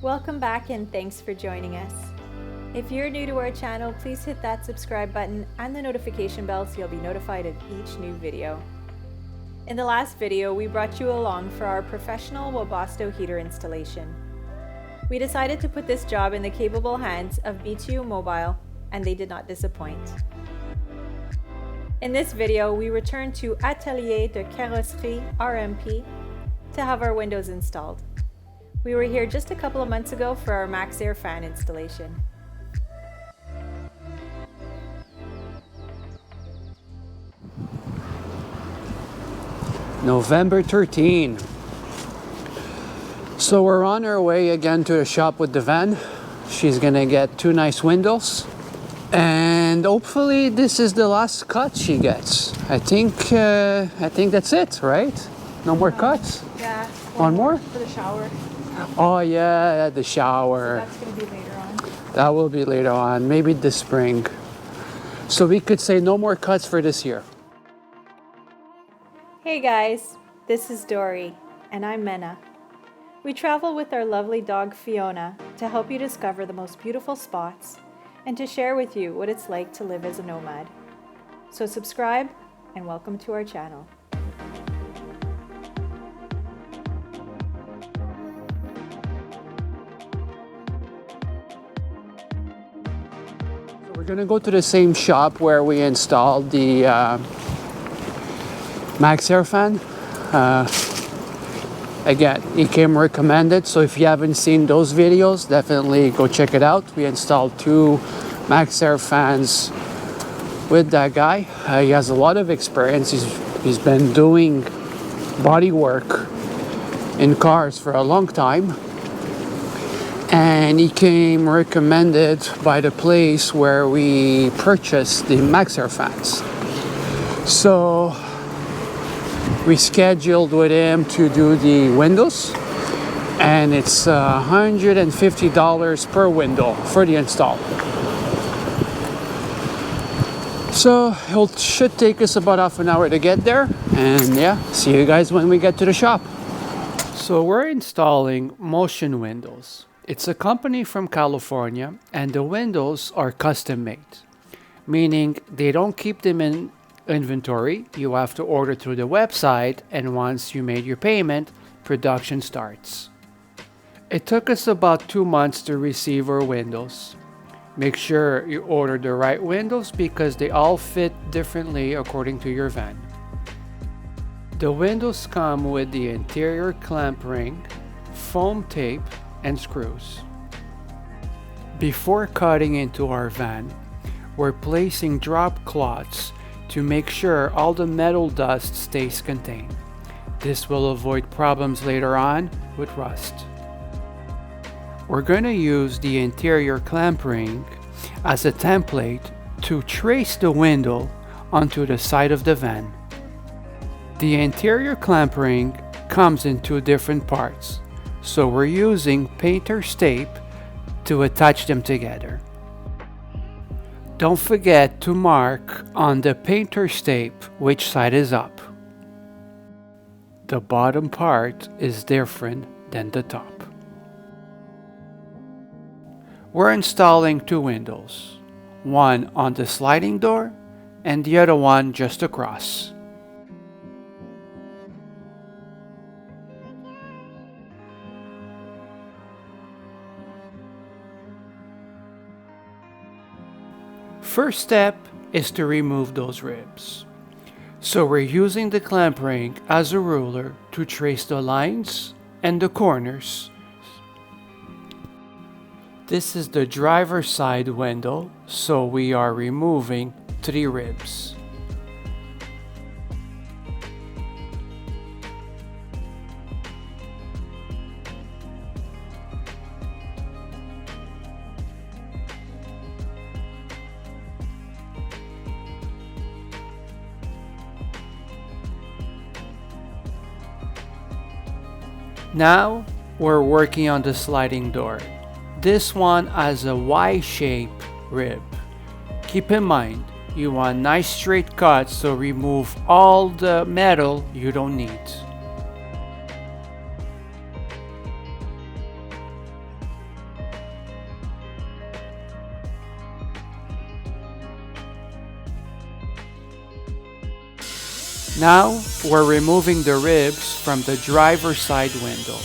Welcome back and thanks for joining us. If you're new to our channel, please hit that subscribe button and the notification bell so you'll be notified of each new video. In the last video, we brought you along for our professional Webasto heater installation. We decided to put this job in the capable hands of B2 Mobile, and they did not disappoint. In this video, we return to Atelier Carosserie RMP to have our windows installed. We were here just a couple of months ago for our Max Air fan installation. November 13. So we're on our way again to the shop with the van. She's gonna get 2 nice windows. And hopefully this is the last cut she gets. I think that's it, right? No more cuts? Yeah. One more? For the shower. Oh yeah, the shower. So that's going to be later on. That will be later on, maybe this spring. So we could say no more cuts for this year. Hey guys, this is Dory, and I'm Mena. We travel with our lovely dog Fiona to help you discover the most beautiful spots and to share with you what it's like to live as a nomad. So subscribe and welcome to our channel. We're gonna go to the same shop where we installed the Max Air fan. Again, it came recommended, so if you haven't seen those videos, definitely go check it out. We installed 2 Max Air fans with that guy. He has a lot of experience. He's been doing body work in cars for a long time. And he came recommended by the place where we purchased the Max Air fans. So we scheduled with him to do the windows, and it's $150 per window for the install. So it should take us about half an hour to get there, and yeah, see you guys when we get to the shop. So we're installing Motion Windows. It's a company from California, and the windows are custom made, meaning they don't keep them in inventory. You have to order through the website, and once you made your payment, production starts. It took us about 2 months to receive our windows. Make sure you order the right windows because they all fit differently according to your van. The windows come with the interior clamp ring, foam tape, and screws. Before cutting into our van, we're placing drop cloths to make sure all the metal dust stays contained. This will avoid problems later on with rust. We're going to use the interior clamp ring as a template to trace the window onto the side of the van. The interior clamp ring comes in 2 different parts, so we're using painter's tape to attach them together. Don't forget to mark on the painter's tape which side is up. The bottom part is different than the top. We're installing 2 windows, one on the sliding door and the other one just across. First step is to remove those ribs. So we're using the clamp ring as a ruler to trace the lines and the corners. This is the driver's side window, so we are removing 3 ribs. Now we're working on the sliding door. This one has a Y-shaped rib. Keep in mind, you want nice straight cuts, so remove all the metal you don't need. Now we're removing the ribs from the driver's side window.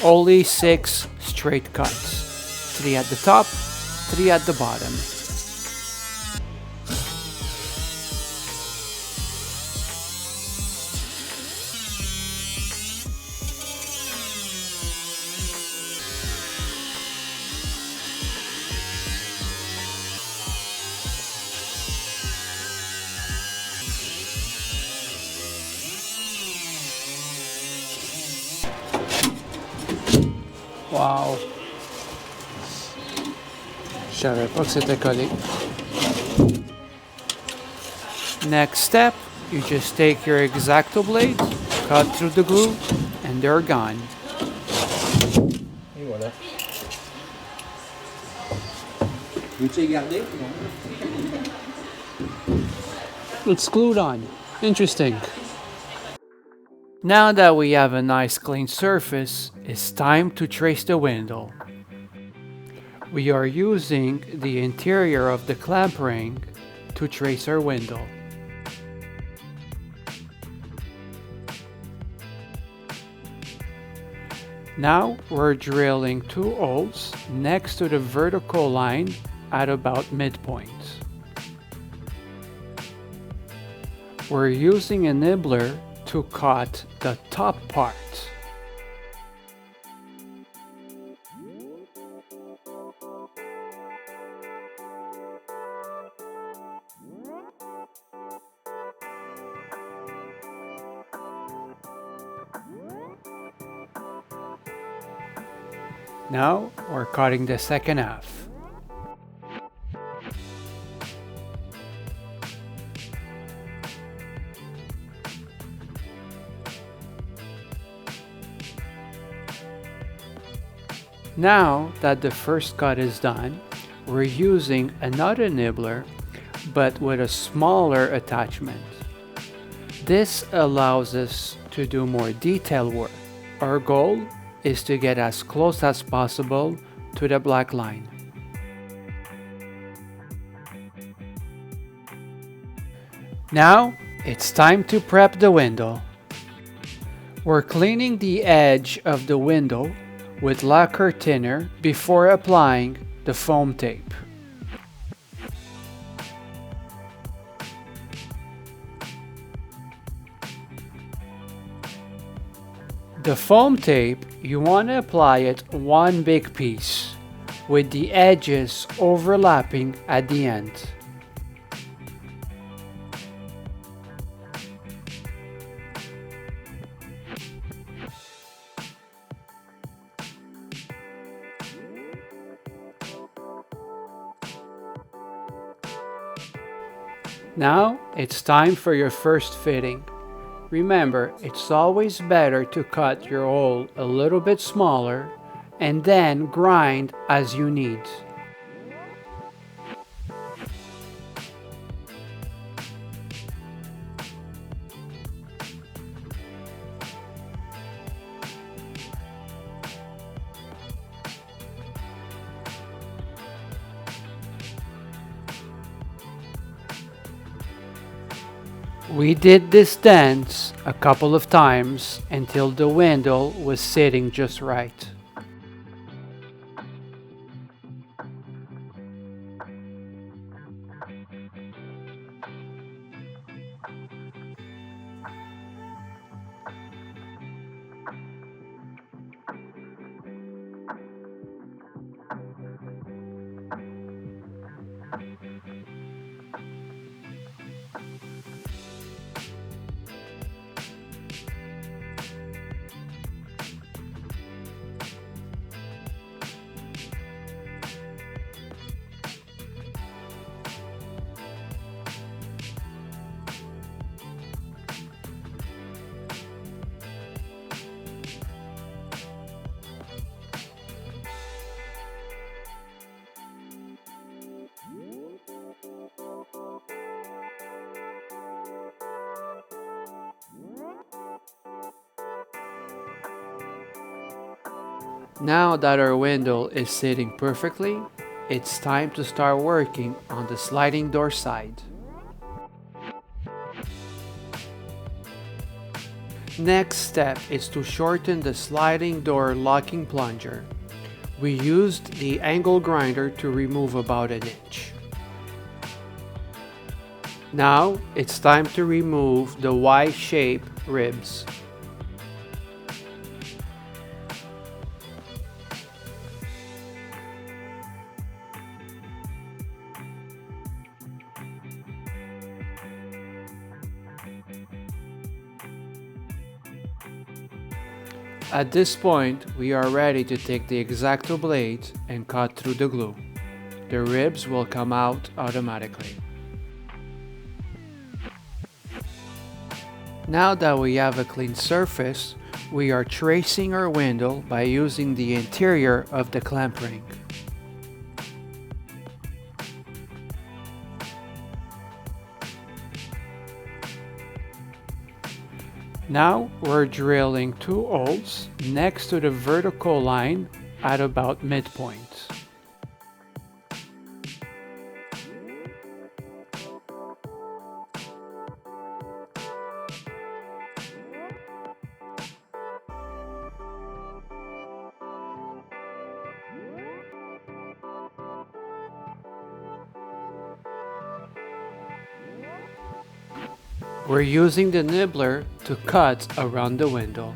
Only 6 straight cuts. 3 at the top, 3 at the bottom. Wow. Je savais pas que c'était collé. Next step, you just take your X-Acto blade, cut through the glue, and they're gone. Et voilà. Veux-tu les garder? It's glued on. Interesting. Now that we have a nice clean surface, it's time to trace the window. We are using the interior of the clamp ring to trace our window. Now we're drilling 2 holes next to the vertical line at about midpoint. We're using a nibbler to cut the top part. Now we're cutting the second half. Now that the first cut is done, we're using another nibbler but with a smaller attachment. This allows us to do more detail work. Our goal is to get as close as possible to the black line. Now it's time to prep the window. We're cleaning the edge of the window with lacquer thinner before applying the foam tape. The foam tape, you want to apply it one big piece, with the edges overlapping at the end. Now it's time for your first fitting. Remember, it's always better to cut your hole a little bit smaller and then grind as you need. We did this dance a couple of times until the window was sitting just right. Now that our window is sitting perfectly, it's time to start working on the sliding door side. Next step is to shorten the sliding door locking plunger. We used the angle grinder to remove about an inch. Now it's time to remove the Y-shaped ribs. At this point, we are ready to take the X-Acto blade and cut through the glue. The ribs will come out automatically. Now that we have a clean surface, we are tracing our window by using the interior of the clamp ring. Now we're drilling 2 holes next to the vertical line at about midpoint. We're using the nibbler to cut around the window.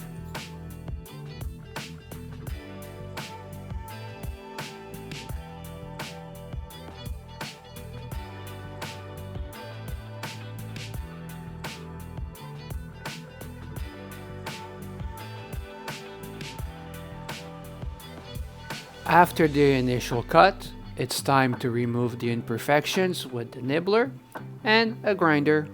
After the initial cut, it's time to remove the imperfections with the nibbler and a grinder.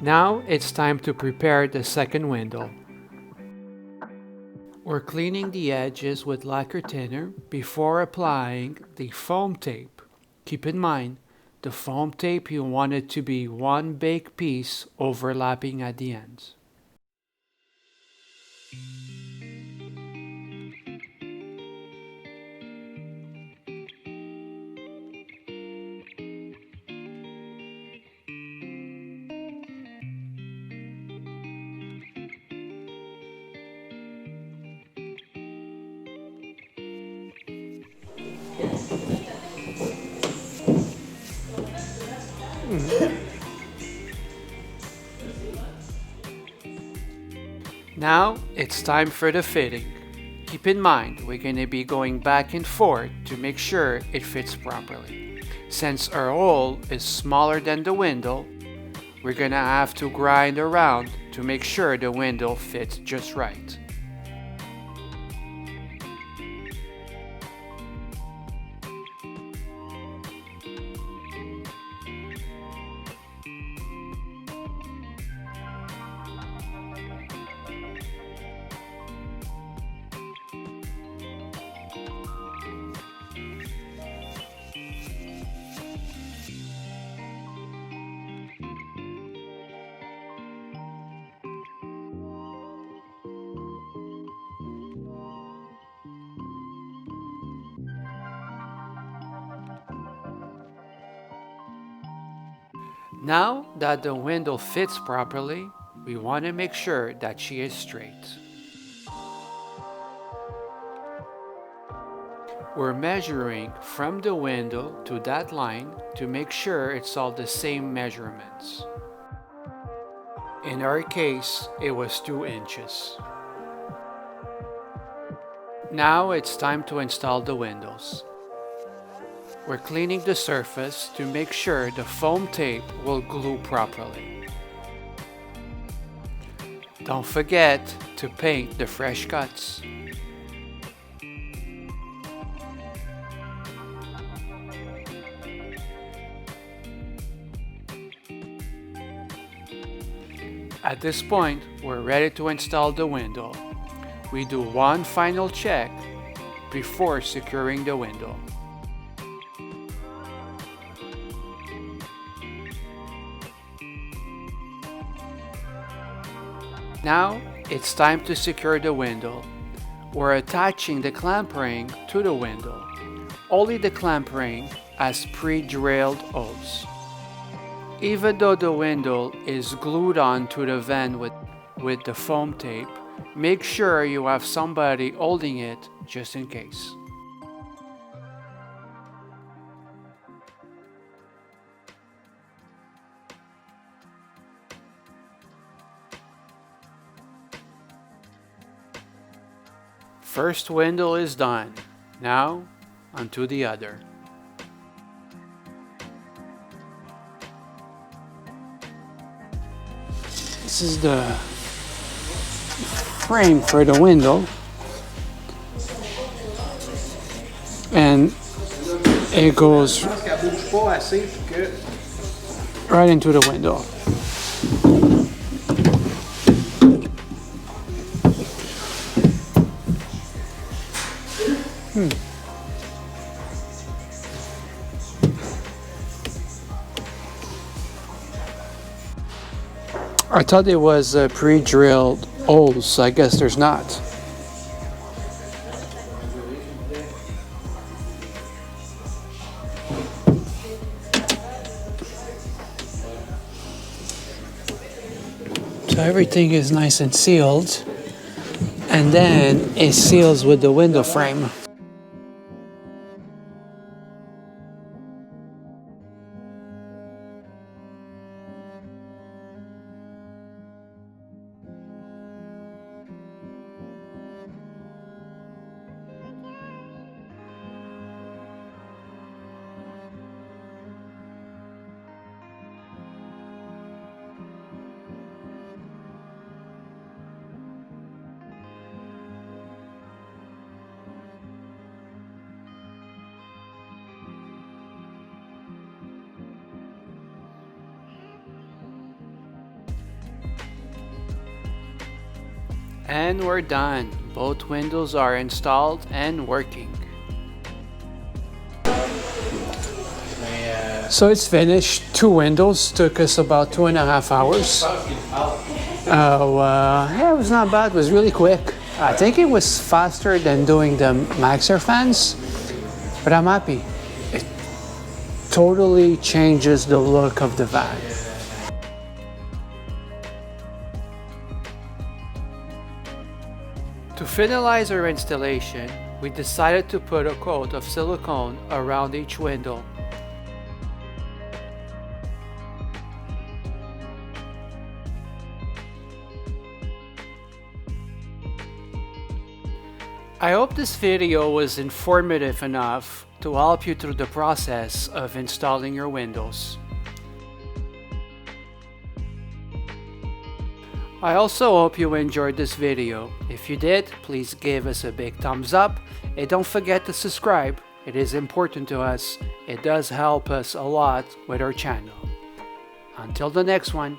Now it's time to prepare the second window. We're cleaning the edges with lacquer thinner before applying the foam tape. Keep in mind, the foam tape you want it to be one big piece overlapping at the ends. Now it's time for the fitting. Keep in mind we're going to be going back and forth to make sure it fits properly. Since our hole is smaller than the window, we're going to have to grind around to make sure the window fits just right. Now that the window fits properly, we want to make sure that she is straight. We're measuring from the window to that line to make sure it's all the same measurements. In our case, it was 2 inches. Now it's time to install the windows. We're cleaning the surface to make sure the foam tape will glue properly. Don't forget to paint the fresh cuts. At this point, we're ready to install the window. We do one final check before securing the window. Now, it's time to secure the window. We're attaching the clamp ring to the window. Only the clamp ring as pre-drilled holes. Even though the window is glued on to the vent with the foam tape, make sure you have somebody holding it just in case. First window is done. Now, onto the other. This is the frame for the window. And it goes right into the window. I thought it was pre-drilled holes. I guess there's not. So everything is nice and sealed, and then it seals with the window frame. And we're done. Both windows are installed and working. So it's finished. 2 windows. Took us about 2.5 hours. Yeah, it was not bad. It was really quick. I think it was faster than doing the Maxxer fans, but I'm happy. It totally changes the look of the van. To finalize our installation, we decided to put a coat of silicone around each window. I hope this video was informative enough to help you through the process of installing your windows. I also hope you enjoyed this video. If you did, please give us a big thumbs up and don't forget to subscribe. It is important to us. It does help us a lot with our channel. Until the next one.